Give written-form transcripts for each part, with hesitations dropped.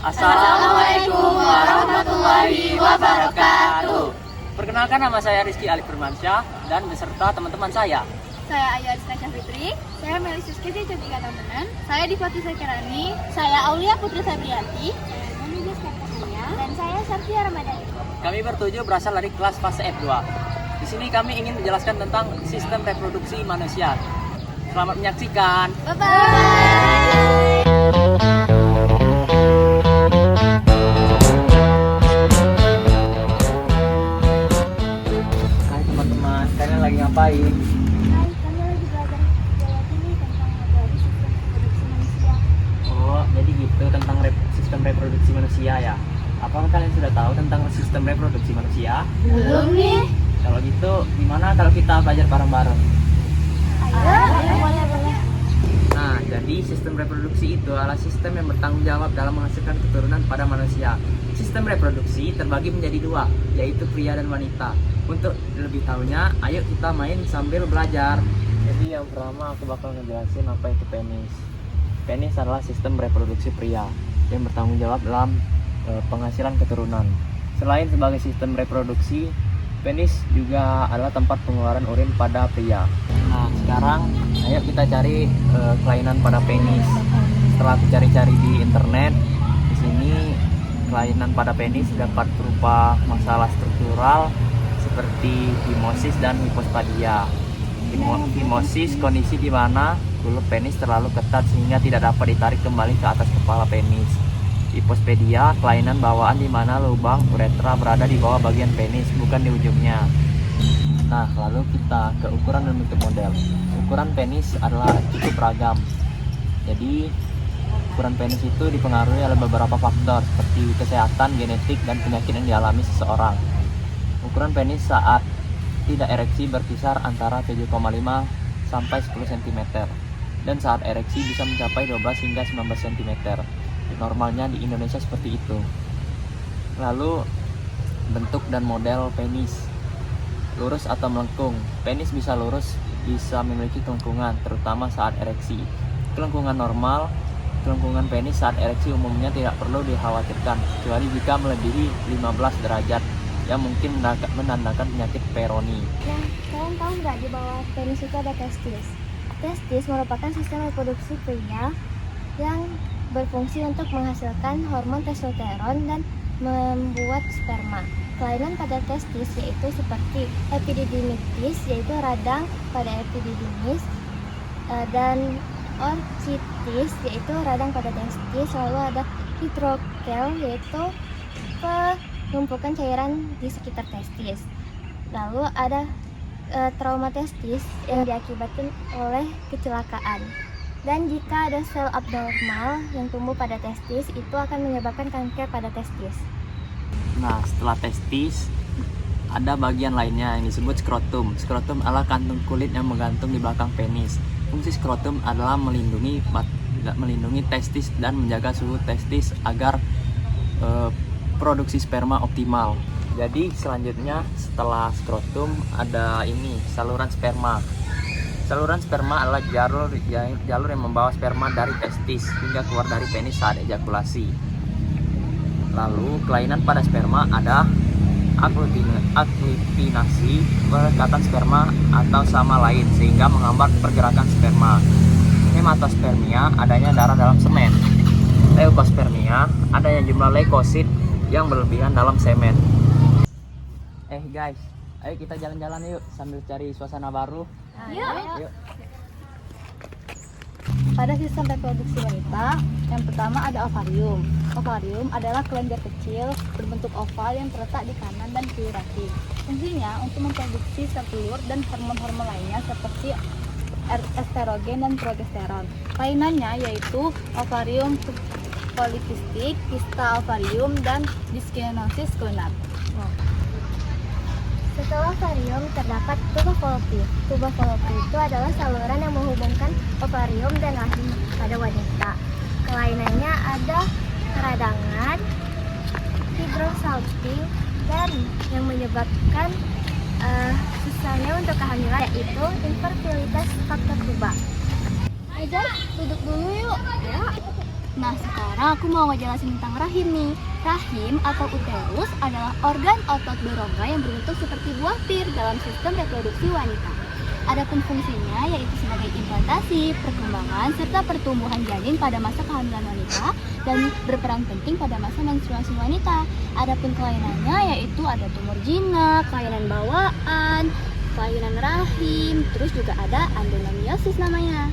Assalamualaikum warahmatullahi wabarakatuh. Perkenalkan, nama saya Rizky Alif Firmansyah dan beserta teman-teman saya. Saya Ayu Arisca Fitri. Saya Melissus Kiti Cantika Tambanan. Saya Divati Sekirani. Saya Aulia Putri Febrianti. Saya Nunija Skapania. Dan saya Sartia Ramadhani. Kami bertujuh berasal dari kelas fase F2. Di sini kami ingin menjelaskan tentang sistem reproduksi manusia. Selamat menyaksikan. Bye-bye. Hai teman-teman, kalian lagi ngapain? Hai, kami lagi belajar biologi nih tentang materi sistem reproduksi manusia. Oh, jadi gitu tentang sistem reproduksi manusia ya. Apakah kalian sudah tahu tentang sistem reproduksi manusia? Belum nih. Kalau gitu, gimana kalau kita belajar bareng-bareng? Ayo, boleh. Nah, jadi sistem reproduksi itu adalah sistem yang bertanggung jawab dalam menghasilkan keturunan pada manusia. Sistem reproduksi terbagi menjadi dua, yaitu pria dan wanita. Untuk lebih tahunya, ayo kita main sambil belajar. Jadi yang pertama aku bakal ngejelasin apa itu penis. Penis adalah sistem reproduksi pria yang bertanggung jawab dalam penghasilan keturunan. Selain sebagai sistem reproduksi, penis juga adalah tempat pengeluaran urin pada pria. Nah, sekarang ayo kita cari kelainan pada penis. Setelah aku cari-cari di internet, di sini kelainan pada penis dapat berupa masalah struktural seperti himosis dan hipospadia. Himosis kondisi di mana kulup penis terlalu ketat sehingga tidak dapat ditarik kembali ke atas kepala penis. Hipospadia, kelainan bawaan di mana lubang uretra berada di bawah bagian penis, bukan di ujungnya. Nah, lalu kita ke ukuran dan bentuk model. Ukuran penis adalah cukup beragam. Jadi, ukuran penis itu dipengaruhi oleh beberapa faktor seperti kesehatan, genetik, dan penyakit yang dialami seseorang. Ukuran penis saat tidak ereksi berkisar antara 7,5 sampai 10 cm dan saat ereksi bisa mencapai 12 hingga 19 cm. Normalnya di Indonesia seperti itu. Lalu bentuk dan model penis. Lurus atau melengkung. Penis bisa lurus, bisa memiliki kelengkungan, terutama saat ereksi. Kelengkungan normal. Kelengkungan penis saat ereksi umumnya tidak perlu dikhawatirkan, kecuali jika melebihi 15 derajat yang mungkin menandakan penyakit Peyronie. Nah, kalian tahu nggak di bawah penis itu ada testis? Testis merupakan sistem reproduksi pria yang berfungsi untuk menghasilkan hormon testosteron dan membuat sperma. Kelainan pada testis yaitu seperti epididymitis, yaitu radang pada epididymis, dan orchitis, yaitu radang pada testis. Lalu ada hidrokel, yaitu penumpukan cairan di sekitar testis. Lalu ada trauma testis yang diakibatkan oleh kecelakaan. Dan jika ada sel abnormal yang tumbuh pada testis, itu akan menyebabkan kanker pada testis. Nah, setelah testis, ada bagian lainnya yang disebut skrotum. Skrotum adalah kantung kulit yang menggantung di belakang penis. Fungsi skrotum adalah melindungi testis dan menjaga suhu testis agar produksi sperma optimal. Jadi selanjutnya setelah skrotum ada ini, saluran sperma. Saluran sperma adalah jalur yang membawa sperma dari testis hingga keluar dari penis saat ejakulasi. Lalu kelainan pada sperma ada aglutinasi, perekatan sperma atau sama lain sehingga menghambat pergerakan sperma. Hematospermia, adanya darah dalam semen. Leukospermia, adanya jumlah leukosit yang berlebihan dalam semen. Guys, ayo kita jalan-jalan yuk sambil cari suasana baru. Yuk. Pada sistem reproduksi wanita, yang pertama ada ovarium. Ovarium adalah kelenjar kecil berbentuk oval yang terletak di kanan dan kiri rahim. Fungsinya untuk memproduksi sel telur dan hormon-hormon lainnya seperti estrogen dan progesteron. Kelainannya yaitu ovarium polikistik, kista ovarium, dan diskinosis kulnar. Setelah ovarium terdapat tuba fallopi. Tuba fallopi itu adalah saluran yang menghubungkan ovarium dan rahim pada wanita. Kelainannya ada keradangan, hidrosalping, dan yang menyebabkan susahnya untuk kehamilan yaitu infertilitas faktor tuba. Ajar, duduk dulu yuk. Ya. Nah, sekarang aku mau ngejelasin tentang rahim nih. Rahim atau uterus adalah organ otot berongga yang berbentuk seperti buah pir dalam sistem reproduksi wanita. Adapun fungsinya yaitu sebagai implantasi, perkembangan, serta pertumbuhan janin pada masa kehamilan wanita dan berperan penting pada masa menstruasi wanita. Adapun kelainannya yaitu ada tumor jinak, kelainan bawaan, kelainan rahim, terus juga ada adenomiosis namanya.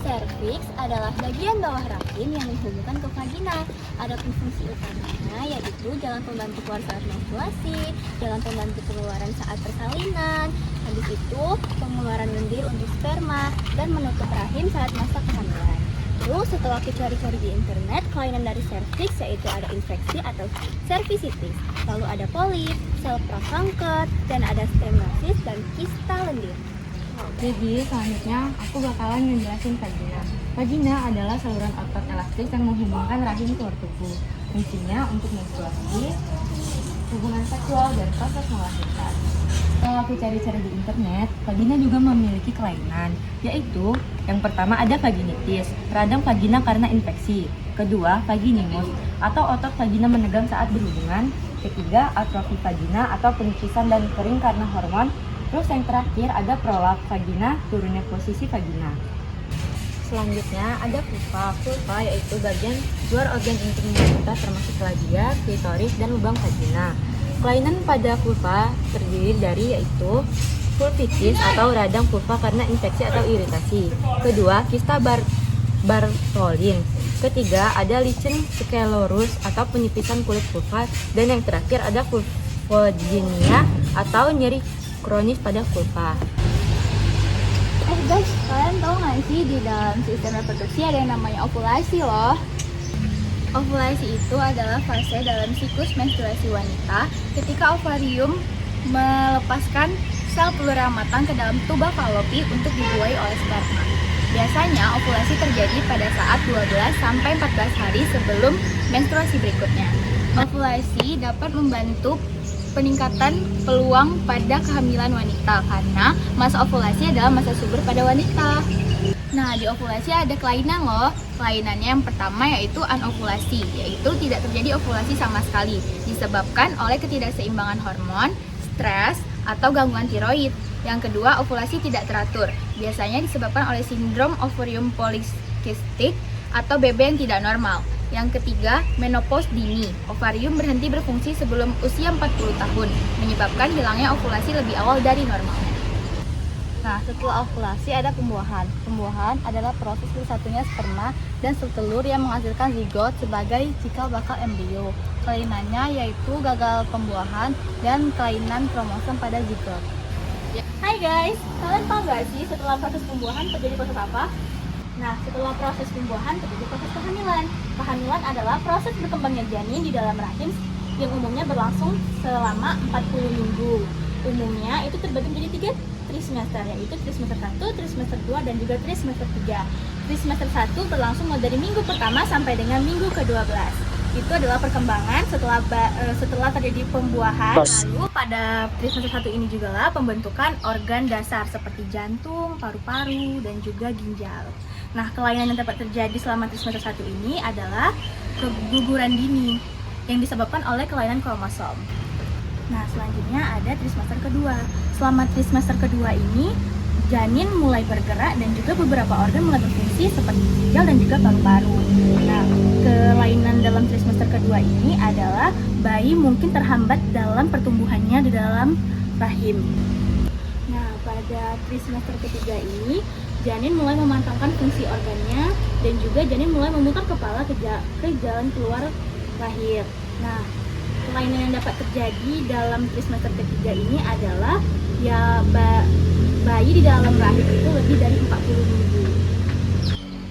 Serviks adalah bagian bawah rahim yang menghubungkan ke vagina. Adapun fungsi utamanya yaitu jalan pembantu keluar saat menstruasi, jalan pembantu keluaran saat persalinan, habis itu pengeluaran lendir untuk sperma, dan menutup rahim saat masa kehamilan. Terus setelah kita cari-cari di internet, kelainan dari serviks yaitu ada infeksi atau cervicitis, lalu ada polip, sel prakanker, dan ada stenosis dan kista lendir. Jadi selanjutnya aku bakalan ngejelasin vagina. Vagina adalah saluran otot elastis yang menghubungkan rahim keluar tubuh. Fungsinya untuk menstruasi, hubungan seksual, dan proses melahirkan. Setelah aku cari-cari di internet, vagina juga memiliki kelainan, yaitu yang pertama ada vaginitis, radang vagina karena infeksi. Kedua, vaginismus atau otot vagina menegang saat berhubungan. Ketiga, atrofi vagina atau penipisan dan kering karena hormon. Terus yang terakhir ada prolap vagina, turunnya posisi vagina. Selanjutnya ada vulva. Vulva yaitu bagian luar organ intim wanita termasuk labia, klitoris, dan lubang vagina. Kelainan pada vulva terdiri dari yaitu vulvitis atau radang vulva karena infeksi atau iritasi. Kedua, kista Bartholin. Ketiga, ada lichen sclerosing atau penipisan kulit vulva. Dan yang terakhir ada vulvodynia atau nyeri kronis pada vulva. Guys, kalian tahu nggak sih di dalam sistem reproduksi ada yang namanya ovulasi loh. Ovulasi itu adalah fase dalam siklus menstruasi wanita ketika ovarium melepaskan sel telur matang ke dalam tuba falopi untuk dibuai oleh sperma. Biasanya ovulasi terjadi pada saat 12 sampai 14 hari sebelum menstruasi berikutnya. Ovulasi dapat membantu peningkatan peluang pada kehamilan wanita karena masa ovulasi adalah masa subur pada wanita. Nah, di ovulasi ada kelainan loh. Kelainannya yang pertama yaitu anovulasi, yaitu tidak terjadi ovulasi sama sekali disebabkan oleh ketidakseimbangan hormon, stres, atau gangguan tiroid. Yang kedua, ovulasi tidak teratur. Biasanya disebabkan oleh sindrom ovarium polycystic atau BB yang tidak normal. Yang ketiga, menopause dini. Ovarium berhenti berfungsi sebelum usia 40 tahun, menyebabkan hilangnya ovulasi lebih awal dari normalnya. Nah, setelah ovulasi ada pembuahan. Pembuahan adalah proses bersatunya sperma dan sel telur yang menghasilkan zigot sebagai cikal bakal embrio. Kelainannya yaitu gagal pembuahan dan kelainan kromosom pada zigot. Hai guys, kalian tahu nggak sih setelah proses pembuahan terjadi proses apa? Nah, setelah proses pembuahan terjadi proses kehamilan. Kehamilan adalah proses berkembangnya janin di dalam rahim yang umumnya berlangsung selama 40 minggu. Umumnya itu terbagi menjadi 3 trimester, yaitu trimester 1, trimester 2, dan juga trimester 3. Trimester 1 berlangsung mulai dari minggu pertama sampai dengan minggu ke-12. Itu adalah perkembangan setelah terjadi pembuahan. Lalu pada trimester 1 ini juga lah pembentukan organ dasar seperti jantung, paru-paru, dan juga ginjal. Nah, kelainan yang dapat terjadi selama trimester 1 ini adalah keguguran dini yang disebabkan oleh kelainan kromosom. Nah, selanjutnya ada trimester kedua. Selama trimester kedua ini, janin mulai bergerak dan juga beberapa organ mulai berfungsi seperti ginjal dan juga paru-paru. Nah, kelainan dalam trimester kedua ini adalah bayi mungkin terhambat dalam pertumbuhannya di dalam rahim. Nah, pada trimester ketiga ini, janin mulai memantapkan fungsi organnya dan juga janin mulai memutar kepala ke jalan keluar rahim. Nah, kelainan yang dapat terjadi dalam trimester ketiga ini adalah ya bayi di dalam rahim itu lebih dari 40 minggu.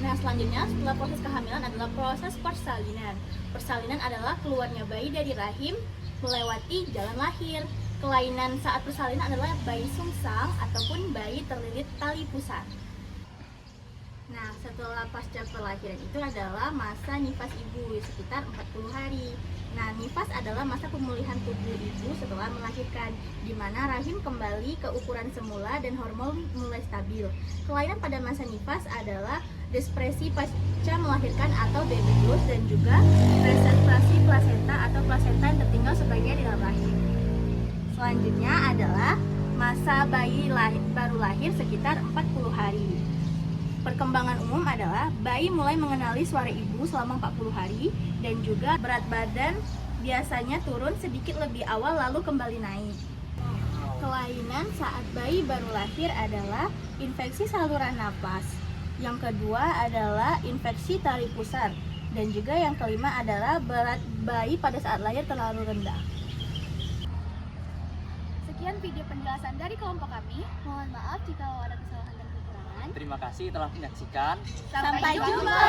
Nah, selanjutnya setelah proses kehamilan adalah proses persalinan. Persalinan adalah keluarnya bayi dari rahim melewati jalan lahir. Kelainan saat persalinan adalah bayi sungsang ataupun bayi terlilit tali pusar. Nah, setelah pasca kelahiran itu adalah masa nifas ibu sekitar 40 hari. Nah, nifas adalah masa pemulihan tubuh ibu setelah melahirkan, di mana rahim kembali ke ukuran semula dan hormon mulai stabil. Kelainan pada masa nifas adalah Depresi pasca melahirkan atau baby blues, dan juga preservasi plasenta atau plasenta yang tertinggal sebagian di dalam rahim. Selanjutnya adalah masa bayi baru lahir sekitar 40 hari. Perkembangan umum adalah bayi mulai mengenali suara ibu selama 40 hari, dan juga berat badan biasanya turun sedikit lebih awal lalu kembali naik. Kelainan saat bayi baru lahir adalah infeksi saluran napas. Yang kedua adalah infeksi tali pusar. Dan juga yang kelima adalah berat bayi pada saat lahir terlalu rendah. Sekian video penjelasan dari kelompok kami. Mohon maaf jika ada kesalahan dan kekurangan. Terima kasih telah menyaksikan. Sampai jumpa.